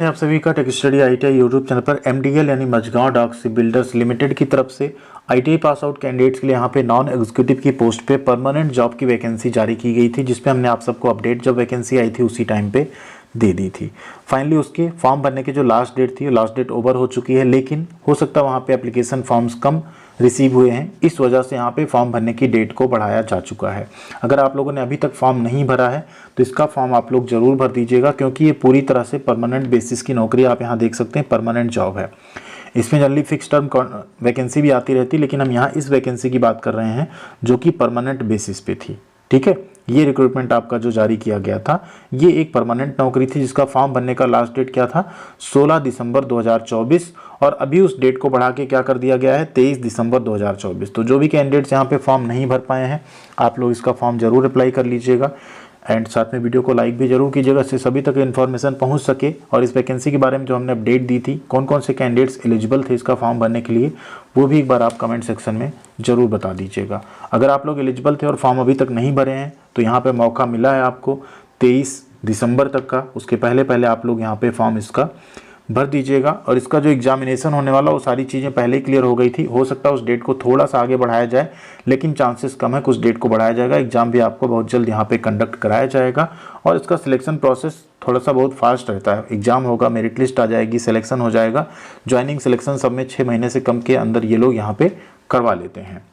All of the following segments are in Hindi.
है आप सभी का tech study ITI YouTube channel पर। एमडीएल यानी मझगांव डाक शिप बिल्डर्स लिमिटेड की तरफ से आईटीआई पास आउट कैंडिडेट्स के लिए यहाँ पे नॉन एग्जीक्यूटिव की पोस्ट पे परमानेंट जॉब की वैकेंसी जारी की गई थी, जिसपे हमने आप सबको अपडेट जब वैकेंसी आई थी उसी टाइम पे दे दी थी। फाइनली उसके फॉर्म भरने की जो लास्ट डेट थी, लास्ट डेट ओवर हो चुकी है, लेकिन हो सकता है वहाँ पे एप्लीकेशन फॉर्म्स कम रिसीव हुए हैं, इस वजह से यहाँ पे फॉर्म भरने की डेट को बढ़ाया जा चुका है। अगर आप लोगों ने अभी तक फॉर्म नहीं भरा है तो इसका फॉर्म आप लोग जरूर भर दीजिएगा, क्योंकि ये पूरी तरह से परमानेंट बेसिस की नौकरी, आप यहाँ देख सकते हैं परमानेंट जॉब है। इसमें जनरली फिक्स टर्म वैकेंसी भी आती रहती, लेकिन हम यहाँ इस वैकेंसी की बात कर रहे हैं जो कि परमानेंट बेसिस पे थी। ठीक है, ये रिक्रूटमेंट आपका जो जारी किया गया था ये एक परमानेंट नौकरी थी, जिसका फॉर्म भरने का लास्ट डेट क्या था 16 दिसंबर 2024, और अभी उस डेट को बढ़ा के क्या कर दिया गया है 23 दिसंबर 2024। तो जो भी कैंडिडेट्स यहाँ पे फॉर्म नहीं भर पाए हैं, आप लोग इसका फॉर्म जरूर अप्लाई कर लीजिएगा एंड साथ में वीडियो को लाइक भी जरूर कीजिएगा, इससे सभी तक इन्फॉर्मेशन पहुंच सके। और इस वैकेंसी के बारे में जो हमने अपडेट दी थी, कौन कौन से कैंडिडेट्स एलिजिबल थे इसका फॉर्म भरने के लिए, वो भी एक बार आप कमेंट सेक्शन में जरूर बता दीजिएगा। अगर आप लोग एलिजिबल थे और फॉर्म अभी तक नहीं भरे हैं तो यहाँ पे मौका मिला है आपको 23 दिसंबर तक का, उसके पहले पहले आप लोग यहाँ पे फॉर्म इसका भर दीजिएगा। और इसका जो एग्जामिनेशन होने वाला वो सारी चीज़ें पहले ही क्लियर हो गई थी, हो सकता है उस डेट को थोड़ा सा आगे बढ़ाया जाए, लेकिन चांसेस कम है कुछ डेट को बढ़ाया जाएगा। एग्जाम भी आपको बहुत जल्द यहाँ पे कंडक्ट कराया जाएगा और इसका सिलेक्शन प्रोसेस थोड़ा सा बहुत फास्ट रहता है। एग्जाम होगा, मेरिट लिस्ट आ जाएगी, सिलेक्शन हो जाएगा, ज्वाइनिंग सिलेक्शन सब में 6 महीने से कम के अंदर ये लोग यहाँ पे करवा लेते हैं।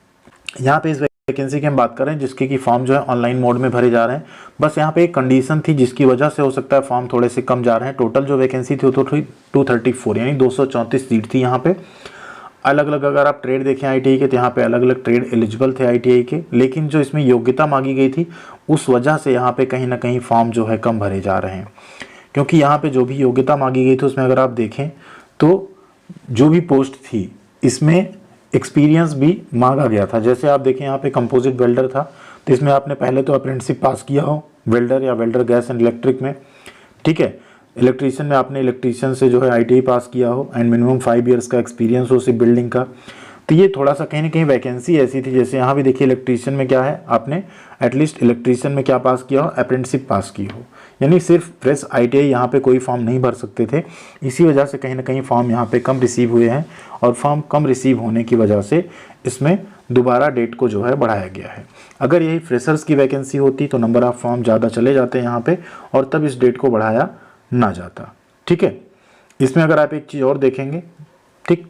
यहाँ पे इस वैकेंसी की हम बात कर रहे हैं जिसके कि फॉर्म जो है ऑनलाइन मोड में भरे जा रहे हैं। बस यहाँ पे एक कंडीशन थी जिसकी वजह से हो सकता है फॉर्म थोड़े से कम जा रहे हैं। टोटल जो वैकेंसी थी वो तो 234 यानी 234 सीट थी यहाँ पे। अलग अलग अगर आप ट्रेड देखें आईटीआई के तो यहाँ पे अलग अलग ट्रेड एलिजिबल थे आईटीआई के, लेकिन जो इसमें योग्यता मांगी गई थी उस वजह से यहाँ पे कहीं ना कहीं फॉर्म जो है कम भरे जा रहे हैं। क्योंकि यहाँ पे जो भी योग्यता मांगी गई थी उसमें अगर आप देखें तो जो भी पोस्ट थी इसमें एक्सपीरियंस भी मांगा गया था। जैसे आप देखें यहाँ पे कंपोजिट वेल्डर था, तो इसमें आपने पहले तो अप्रेंटिसशिप पास किया हो वेल्डर या वेल्डर गैस एंड इलेक्ट्रिक में। ठीक है, इलेक्ट्रीशियन में आपने इलेक्ट्रीशियन से जो है आईटीआई पास किया हो एंड मिनिमम 5 ईयर्स का एक्सपीरियंस हो सिर्फ बिल्डिंग का। तो ये थोड़ा सा कहीं ना कहीं वैकेंसी ऐसी थी, जैसे यहाँ भी देखिए इलेक्ट्रीशियन में क्या है, आपने एटलीस्ट इलेक्ट्रीशियन में क्या पास किया हो, अप्रेंटिसशिप पास की हो, यानी सिर्फ फ्रेश आईटीआई यहाँ पे कोई फॉर्म नहीं भर सकते थे। इसी वजह से कहीं ना कहीं फॉर्म यहाँ पे कम रिसीव हुए हैं, और फॉर्म कम रिसीव होने की वजह से इसमें दोबारा डेट को जो है बढ़ाया गया है। अगर यही फ्रेशर्स की वैकेंसी होती तो नंबर ऑफ फॉर्म ज़्यादा चले जाते यहाँ पे और तब इस डेट को बढ़ाया ना जाता। ठीक है, इसमें अगर आप एक चीज़ और देखेंगे, ठीक,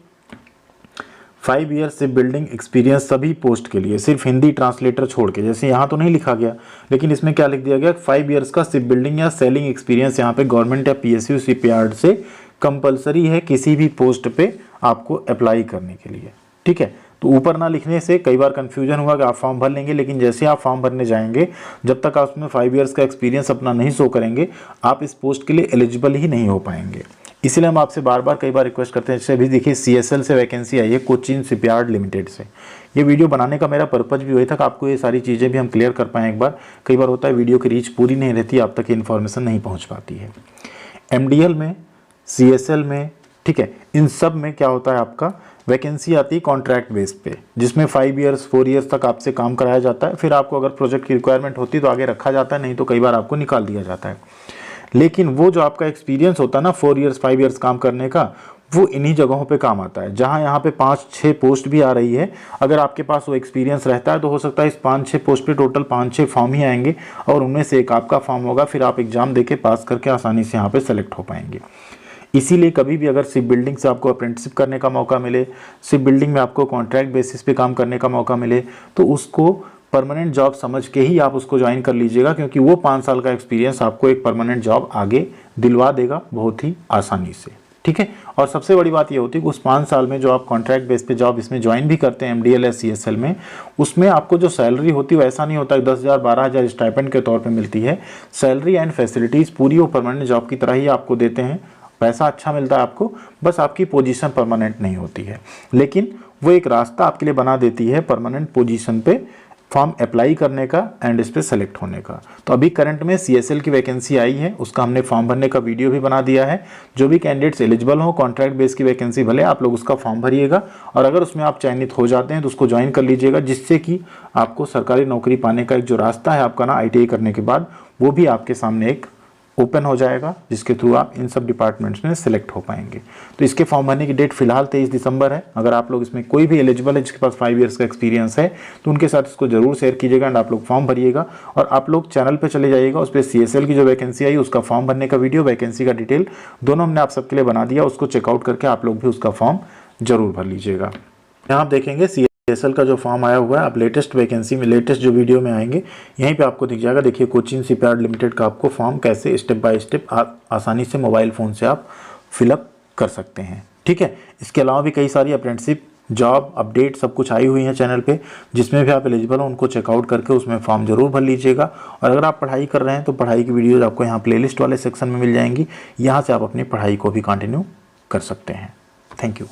5 ईयर शिप बिल्डिंग एक्सपीरियंस सभी पोस्ट के लिए, सिर्फ हिंदी ट्रांसलेटर छोड़ के, जैसे यहाँ तो नहीं लिखा गया लेकिन इसमें क्या लिख दिया गया 5 ईयर्स का शिप बिल्डिंग या सेलिंग एक्सपीरियंस यहाँ पे गवर्नमेंट या पीएसयू शिपयार्ड से कंपलसरी है किसी भी पोस्ट पे आपको अप्लाई करने के लिए। ठीक है, तो ऊपर ना लिखने से कई बार कन्फ्यूजन हुआ कि आप फॉर्म भर लेंगे, लेकिन जैसे आप फॉर्म भरने जाएंगे जब तक आप उसमें 5 ईयर्स का एक्सपीरियंस अपना नहीं शो करेंगे आप इस पोस्ट के लिए एलिजिबल ही नहीं हो पाएंगे। इसीलिए हम आपसे बार बार कई बार रिक्वेस्ट करते हैं। जैसे अभी देखिए सीएसएल से वैकेंसी आई है, कोचीन शिपयार्ड लिमिटेड से। ये वीडियो बनाने का मेरा पर्पज भी वही था कि आपको ये सारी चीज़ें भी हम क्लियर कर पाएँ एक बार। कई बार होता है वीडियो की रीच पूरी नहीं रहती, आप तक इन्फॉर्मेशन नहीं पहुँच पाती है। एमडीएल में, सीएसएल में, ठीक है, इन सब में क्या होता है आपका वैकेंसी आती है कॉन्ट्रैक्ट बेस पे, जिसमें 5 ईयर्स 4 ईयर्स तक आपसे काम कराया जाता है। फिर आपको अगर प्रोजेक्ट की रिक्वायरमेंट होती है तो आगे रखा जाता है, नहीं तो कई बार आपको निकाल दिया जाता है। लेकिन वो जो आपका एक्सपीरियंस होता है ना 4 ईयर्स 5 ईयर्स काम करने का, वो इन्हीं जगहों पे काम आता है जहां यहाँ पे 5-6 पोस्ट भी आ रही है। अगर आपके पास वो एक्सपीरियंस रहता है तो हो सकता है इस 5-6 पोस्ट पे टोटल 5-6 फॉर्म ही आएंगे और उनमें से एक आपका फॉर्म होगा, फिर आप एग्जाम देके पास करके आसानी से यहाँ पे सेलेक्ट हो पाएंगे। इसीलिए कभी भी अगर शिप बिल्डिंग से आपको अप्रेंटिसशिप करने का मौका मिले, शिप बिल्डिंग में आपको कॉन्ट्रैक्ट बेसिस पे काम करने का मौका मिले, तो उसको परमानेंट जॉब समझ के ही आप उसको ज्वाइन कर लीजिएगा, क्योंकि वो 5 साल का एक्सपीरियंस आपको एक परमानेंट जॉब आगे दिलवा देगा बहुत ही आसानी से। ठीक है, और सबसे बड़ी बात ये होती है कि उस 5 साल में जो आप कॉन्ट्रैक्ट बेस पे जॉब इसमें ज्वाइन भी करते हैं एमडीएल या सीएसएल में, उसमें आपको जो सैलरी होती है वैसा नहीं होता है 10,000 12,000 स्टाइपेंड के तौर पे मिलती है। सैलरी एंड फैसिलिटीज़ पूरी वो परमानेंट जॉब की तरह ही आपको देते हैं, पैसा अच्छा मिलता है आपको, बस आपकी पोजीशन परमानेंट नहीं होती है। लेकिन वो एक रास्ता आपके लिए बना देती है परमानेंट पोजीशन पे फॉर्म अप्लाई करने का एंड इस पे सेलेक्ट होने का। तो अभी करंट में सीएसएल की वैकेंसी आई है, उसका हमने फॉर्म भरने का वीडियो भी बना दिया है। जो भी कैंडिडेट्स एलिजिबल हो, कॉन्ट्रैक्ट बेस की वैकेंसी भले आप लोग उसका फॉर्म भरिएगा, और अगर उसमें आप चयनित हो जाते हैं तो उसको ज्वाइन कर लीजिएगा, जिससे कि आपको सरकारी नौकरी पाने का एक जो रास्ता है आपका ना आईटीआई करने के बाद, वो भी आपके सामने एक ओपन हो जाएगा, जिसके थ्रू आप इन सब डिपार्टमेंट्स में सिलेक्ट हो पाएंगे। तो इसके फॉर्म भरने की डेट फिलहाल 23 दिसंबर है। अगर आप लोग इसमें कोई भी एलिजिबल है जिसके पास 5 इयर्स का एक्सपीरियंस है तो उनके साथ इसको जरूर शेयर कीजिएगा एंड आप लोग फॉर्म भरिएगा। और आप लोग चैनल पर चले जाइएगा, उस पर CSL की जो वैकेंसी आई उसका फॉर्म भरने का वीडियो, वैकेंसी का डिटेल दोनों हमने आप सबके लिए बना दिया, उसको चेकआउट करके आप लोग भी उसका फॉर्म जरूर भर लीजिएगा। यहाँ आप देखेंगे CSL का जो फॉर्म आया हुआ है, आप लेटेस्ट वैकेंसी में लेटेस्ट जो वीडियो में आएंगे यहीं पे आपको दिख जाएगा। देखिए कोचिन शिपयार्ड लिमिटेड का आपको फॉर्म कैसे स्टेप बाय स्टेप आसानी से मोबाइल फ़ोन से आप फिलअप कर सकते हैं। ठीक है, इसके अलावा भी कई सारी अप्रेंटिसशिप जॉब अपडेट सब कुछ आई हुई है चैनल पे, जिसमें भी आप एलिजिबल हो उनको चेकआउट करके उसमें फॉर्म जरूर भर लीजिएगा। और अगर आप पढ़ाई कर रहे हैं तो पढ़ाई की वीडियोज़ आपको यहाँ प्लेलिस्ट वाले सेक्शन में मिल जाएंगी, यहाँ से आप अपनी पढ़ाई को भी कंटिन्यू कर सकते हैं। Thank you.